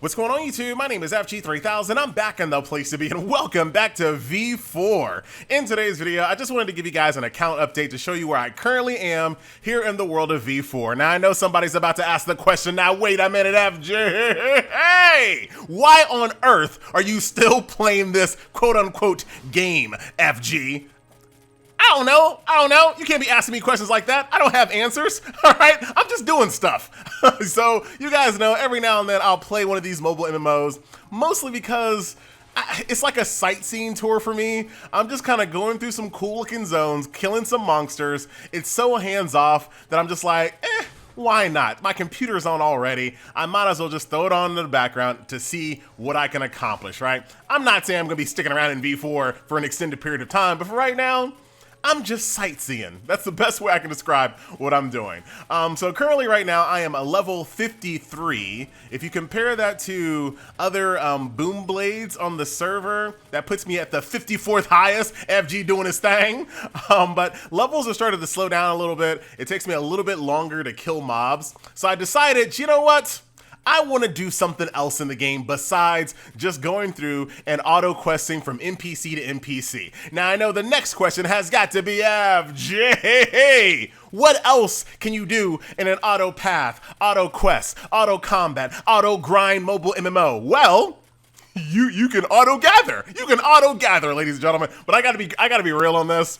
What's going on YouTube? My name is FG3000. I'm back in the place to be and welcome back to V4. In today's video, I just wanted to give you guys an account update to show you where I currently am here in the world of V4. Now I know somebody's about to ask the question, now wait a minute FG, hey! Why on earth are you still playing this quote unquote game, FG? I don't know. You can't be asking me questions like that. I don't have answers, all right? I'm just doing stuff. So you guys know every now and then I'll play one of these mobile MMOs, mostly because it's like a sightseeing tour for me. I'm just kind of going through some cool looking zones, killing some monsters. It's so hands off that I'm just like, why not? My computer's on already. I might as well just throw it on in the background to see what I can accomplish, right? I'm not saying I'm gonna be sticking around in V4 for an extended period of time, but for right now, I'm just sightseeing. That's the best way I can describe what I'm doing. So currently right now I am a level 53. If you compare that to other boom blades on the server, that puts me at the 54th highest, FG doing his thing. But levels are starting to slow down a little bit. It takes me a little bit longer to kill mobs. So I decided, you know what? I want to do something else in the game besides just going through and auto-questing from NPC to NPC. Now I know the next question has got to be FJ. What else can you do in an auto-path, auto-quest, auto-combat, auto-grind mobile MMO? Well, you can auto-gather. You can auto-gather, ladies and gentlemen. But I gotta be real on this.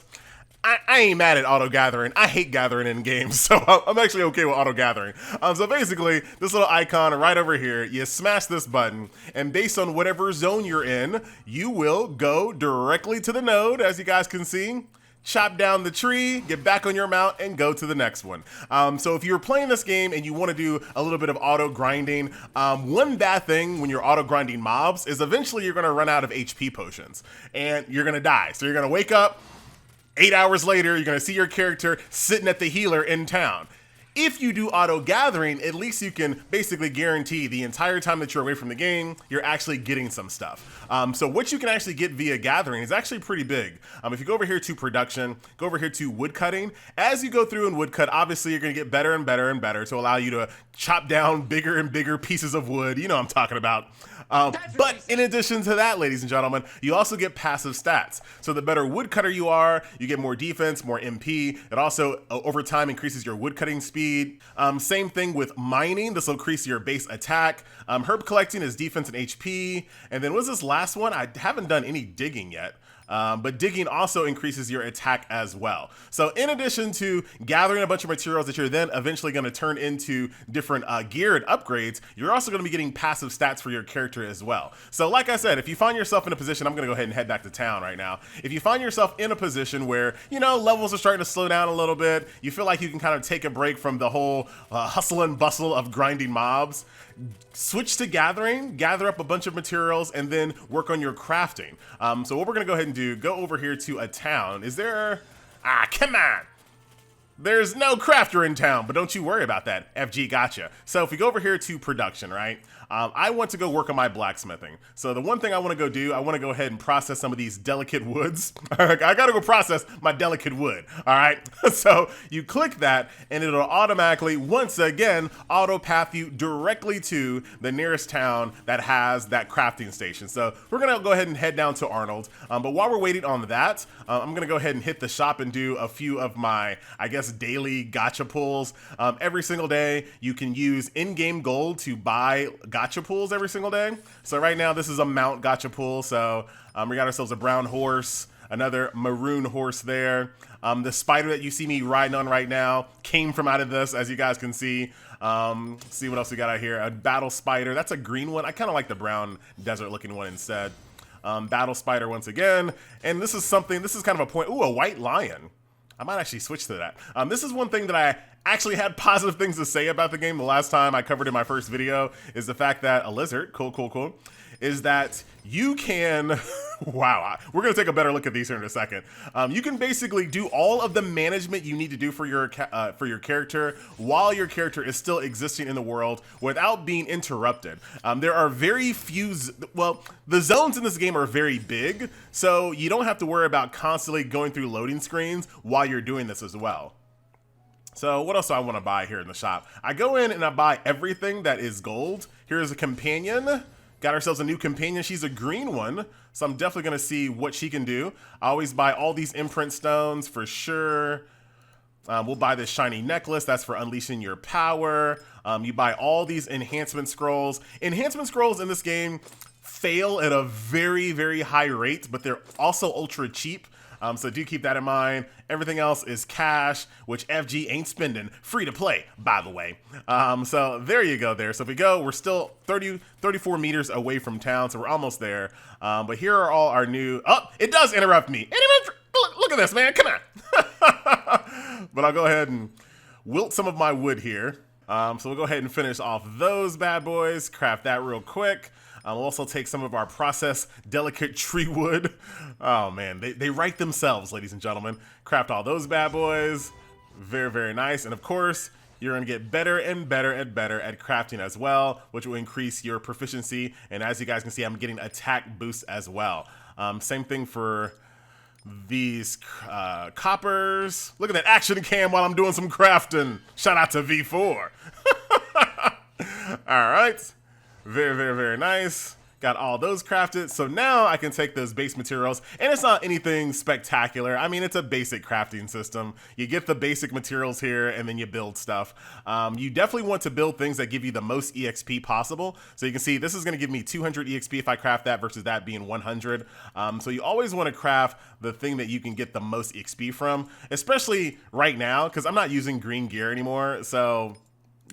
I ain't mad at auto-gathering. I hate gathering in games, so I'm actually okay with auto-gathering. So basically, this little icon right over here, you smash this button, and based on whatever zone you're in, you will go directly to the node, as you guys can see, chop down the tree, get back on your mount, and go to the next one. So if you're playing this game and you want to do a little bit of auto-grinding, one bad thing when you're auto-grinding mobs is eventually you're going to run out of HP potions, and you're going to die. So you're going to wake up, 8 hours later, you're gonna see your character sitting at the healer in town. If you do auto-gathering, at least you can basically guarantee the entire time that you're away from the game, you're actually getting some stuff. So what you can actually get via gathering is actually pretty big. If you go over here to production, go over here to woodcutting, as you go through in woodcut, obviously you're gonna get better and better and better to allow you to chop down bigger and bigger pieces of wood. You know what I'm talking about. But in addition to that, ladies and gentlemen, you also get passive stats. So the better woodcutter you are, you get more defense, more MP. It also, over time, increases your woodcutting speed. Same thing with mining. This will increase your base attack. Herb collecting is defense and HP. And then what's this last one? I haven't done any digging yet. But digging also increases your attack as well. So in addition to gathering a bunch of materials that you're then eventually going to turn into different geared upgrades, you're also going to be getting passive stats for your character as well. So like I said, if you find yourself in a position, I'm going to go ahead and head back to town right now. If you find yourself in a position where, you know, levels are starting to slow down a little bit, you feel like you can kind of take a break from the whole hustle and bustle of grinding mobs, switch to gathering, gather up a bunch of materials, and then work on your crafting. So what we're gonna go ahead and do, go over here to a town. Is there, come on. There's no crafter in town, but don't you worry about that. FG gotcha. So if we go over here to production, right? I want to go work on my blacksmithing. So the one thing I want to go do, I want to go ahead and process some of these delicate woods. I got to go process my delicate wood, all right? So you click that and it'll automatically, once again, auto path you directly to the nearest town that has that crafting station. So we're going to go ahead and head down to Arnold. But while we're waiting on that, I'm going to go ahead and hit the shop and do a few of my, I guess, daily gacha pulls. Every single day, you can use in-game gold to buy gacha pulls every single day. So right now, this is a mount gacha pull. So we got ourselves a brown horse, another maroon horse there. The spider that you see me riding on right now came from out of this, as you guys can see. See what else we got out here. A battle spider. That's a green one. I kind of like the brown desert looking one instead. Battle spider once again. And this is something, this is kind of a point. Ooh, a white lion. I might actually switch to that. This is one thing that I actually had positive things to say about the game the last time I covered in my first video, is the fact that a lizard, cool, is that you can, wow, we're gonna take a better look at these here in a second. You can basically do all of the management you need to do for your character while your character is still existing in the world without being interrupted. There are very few, well, the zones in this game are very big, so you don't have to worry about constantly going through loading screens while you're doing this as well. So what else do I want to buy here in the shop? I go in and I buy everything that is gold. Here's a companion. Got ourselves a new companion. She's a green one, so I'm definitely going to see what she can do. I always buy all these imprint stones for sure. We'll buy this shiny necklace. That's for unleashing your power. You buy all these enhancement scrolls. Enhancement scrolls in this game fail at a very, very high rate, but they're also ultra cheap. So do keep that in mind. Everything else is cash, which FG ain't spending. Free to play, by the way. So there you go there. So if we go, we're still 34 meters away from town, so we're almost there. But here are all our new... Oh, it does interrupt me. Look at this, man. Come on. But I'll go ahead and wilt some of my wood here. So we'll go ahead and finish off those bad boys. Craft that real quick. We'll also take some of our processed delicate tree wood. Oh man, they write themselves, ladies and gentlemen. Craft all those bad boys. Very, very nice. And of course, you're gonna get better and better and better at crafting as well, which will increase your proficiency. And as you guys can see, I'm getting attack boosts as well. Same thing for these coppers. Look at that action cam while I'm doing some crafting. Shout out to V4. All right. Very, very, very nice. Got all those crafted. So now I can take those base materials, and it's not anything spectacular. I mean, it's a basic crafting system. You get the basic materials here, and then you build stuff. You definitely want to build things that give you the most EXP possible. So you can see this is going to give me 200 EXP if I craft that versus that being 100. So you always want to craft the thing that you can get the most EXP from, especially right now, because I'm not using green gear anymore. So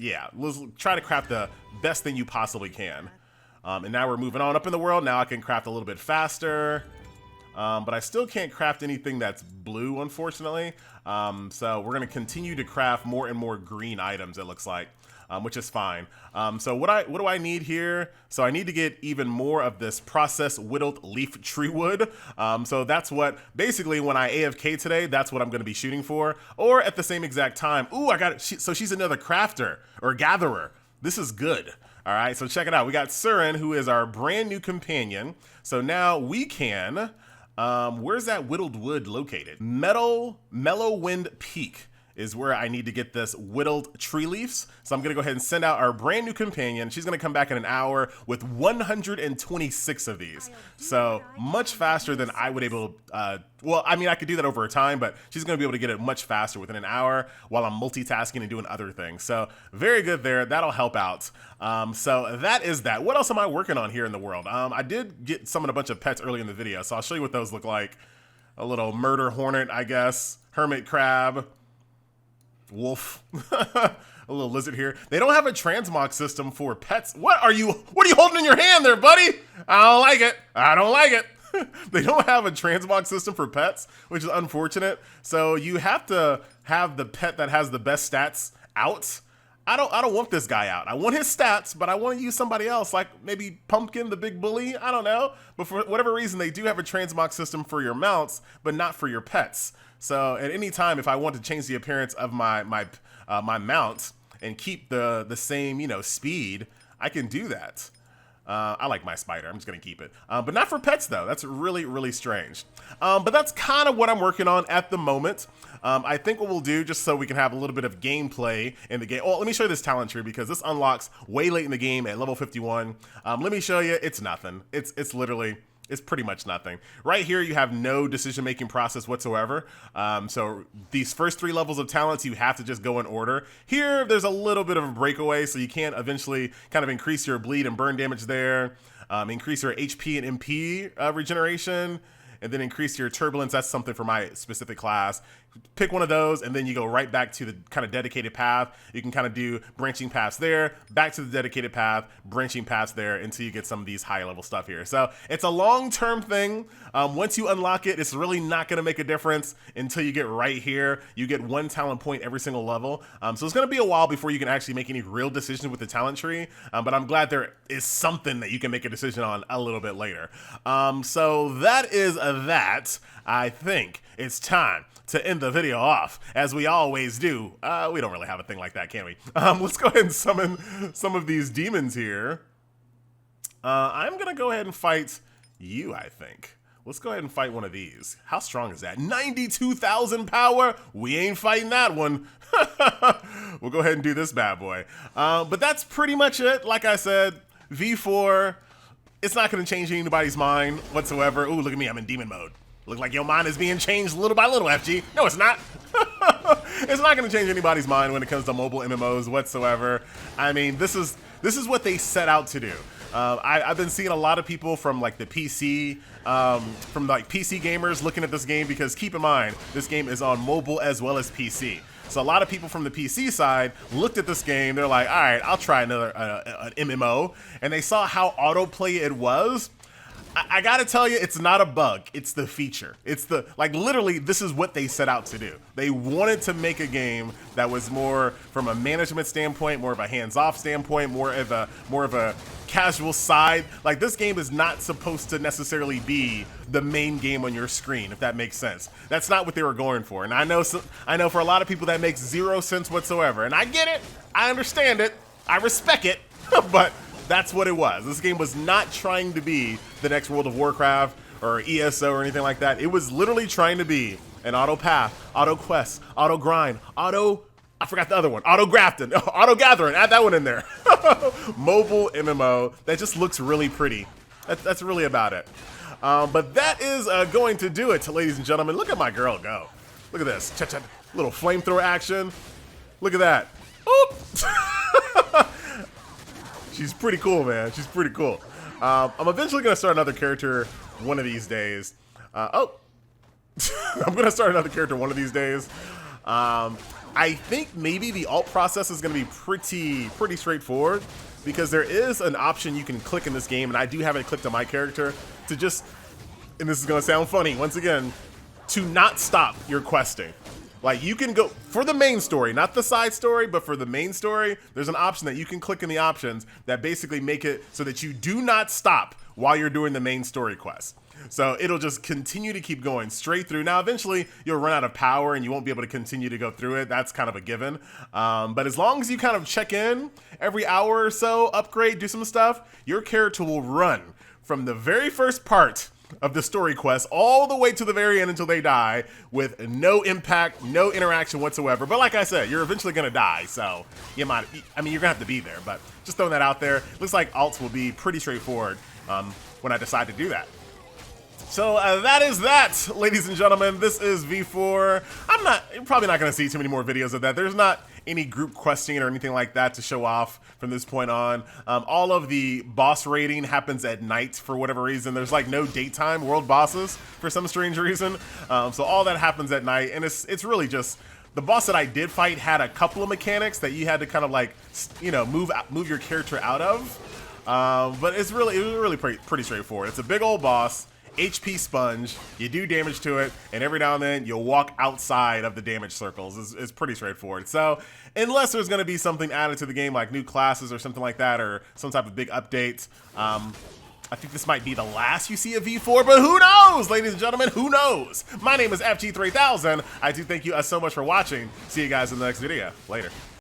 yeah, let's try to craft the best thing you possibly can. And now we're moving on up in the world. Now I can craft a little bit faster. But I still can't craft anything that's blue, unfortunately. So we're going to continue to craft more and more green items, it looks like, which is fine. So what do I need here? So I need to get even more of this processed whittled leaf tree wood. So that's what, basically when I AFK today, that's what I'm going to be shooting for. Or at the same exact time. Ooh, I got it. So she's another crafter or gatherer. This is good. All right, so check it out. We got Surin, who is our brand new companion. So now we can, where's that whittled wood located? Mellow Wind Peak is where I need to get this whittled tree leaves. So I'm gonna go ahead and send out our brand new companion. She's gonna come back in an hour with 126 of these. So much faster than I would able to, well, I mean, I could do that over time, but she's gonna be able to get it much faster within an hour while I'm multitasking and doing other things. So very good there, that'll help out. So that is that. What else am I working on here in the world? I did get summon a bunch of pets early in the video, so I'll show you what those look like. A little murder hornet, I guess, hermit crab, wolf, a little lizard here. They don't have a transmog system for pets. What are you holding in your hand there, buddy? I don't like it. I don't like it. They don't have a transmog system for pets, which is unfortunate. So you have to have the pet that has the best stats out. I don't want this guy out. I want his stats, but I want to use somebody else, like maybe Pumpkin, the big bully. I don't know. But for whatever reason, they do have a transmog system for your mounts, but not for your pets. So at any time, if I want to change the appearance of my mount and keep the same, you know, speed, I can do that. I like my spider. I'm just going to keep it. But not for pets, though. That's really, really strange. But that's kind of what I'm working on at the moment. I think what we'll do, just so we can have a little bit of gameplay in the game. Oh, let me show you this talent tree, because this unlocks way late in the game at level 51. Let me show you. It's nothing. It's literally... It's pretty much nothing. Right here, you have no decision-making process whatsoever. So these first 3 levels of talents, you have to just go in order. Here, there's a little bit of a breakaway, so you can eventually kind of increase your bleed and burn damage there, increase your HP and MP regeneration, and then increase your turbulence. That's something for my specific class. Pick one of those, and then you go right back to the kind of dedicated path. You can kind of do branching paths there, back to the dedicated path, branching paths there, until you get some of these higher level stuff here. So it's a long-term thing. Once you unlock it, it's really not going to make a difference until you get right here. You get 1 talent point every single level. So it's going to be a while before you can actually make any real decisions with the talent tree. But I'm glad there is something that you can make a decision on a little bit later. So that is that. I think it's time to end the video off, as we always do. We don't really have a thing like that, can we? Let's go ahead and summon some of these demons here. I'm gonna go ahead and fight you, I think. let's go ahead and fight one of these. How strong is that? 92,000 power? We ain't fighting that one. We'll go ahead and do this bad boy. But that's pretty much it. Like I said, V4, it's not going to change anybody's mind whatsoever. Ooh, look at me. I'm in demon mode. Look like your mind is being changed little by little, FG. No, it's not. It's not going to change anybody's mind when it comes to mobile MMOs whatsoever. I mean, this is what they set out to do. I've been seeing a lot of people from like the PC, from like PC gamers looking at this game, because keep in mind, this game is on mobile as well as PC. So a lot of people from the PC side looked at this game, they're like, all right, I'll try another an MMO, and they saw how autoplay it was. I gotta tell you, it's not a bug, it's the feature. It's the, like, literally, this is what they set out to do. They wanted to make a game that was more from a management standpoint, more of a hands-off standpoint, more of a casual side. Like, this game is not supposed to necessarily be the main game on your screen, if that makes sense. That's not what they were going for. And I know for a lot of people that makes zero sense whatsoever. And I get it, I understand it, I respect it, but that's what it was. This game was not trying to be the next World of Warcraft or ESO or anything like that. It was literally trying to be an auto path, auto quest, auto grind, I forgot the other one, auto grafting, auto gathering, add that one in there. Mobile MMO that just looks really pretty. That's really about it. But that is going to do it, ladies and gentlemen. Look at my girl go. Look at this, little flamethrower action. Look at that. Oop. She's pretty cool, man. She's pretty cool. I'm eventually going to start another character one of these days. I'm going to start another character one of these days. I think maybe the alt process is going to be pretty straightforward, because there is an option you can click in this game, and I do have it clicked on my character, to just, and this is going to sound funny, once again, to not stop your questing. Like, you can go for the main story, not the side story, but for the main story, there's an option that you can click in the options that basically make it so that you do not stop while you're doing the main story quest. So it'll just continue to keep going straight through. Now, eventually, you'll run out of power and you won't be able to continue to go through it. That's kind of a given. But as long as you kind of check in every hour or so, upgrade, do some stuff, your character will run from the very first part of the story quest all the way to the very end until they die, with no impact, no interaction whatsoever. But like I said, you're eventually gonna die, so you're gonna have to be there. But just throwing that out there. Looks like alts will be pretty straightforward when I decide to do that. So that is that, ladies and gentlemen. This is V4. You're probably not going to see too many more videos of that. There's not any group questing or anything like that to show off from this point on. All of the boss raiding happens at night for whatever reason. There's like no daytime world bosses for some strange reason. So all that happens at night, and it's really just, the boss that I did fight had a couple of mechanics that you had to kind of like, you know, move your character out of. But it was really pretty straightforward. It's a big old boss. HP sponge, you do damage to it, and every now and then you'll walk outside of the damage circles. It's pretty straightforward. So unless there's going to be something added to the game like new classes or something like that, or some type of big update, I think this might be the last you see of V4, but who knows, ladies and gentlemen, who knows? My name is FG3000. I do thank you so much for watching. See you guys in the next video. Later.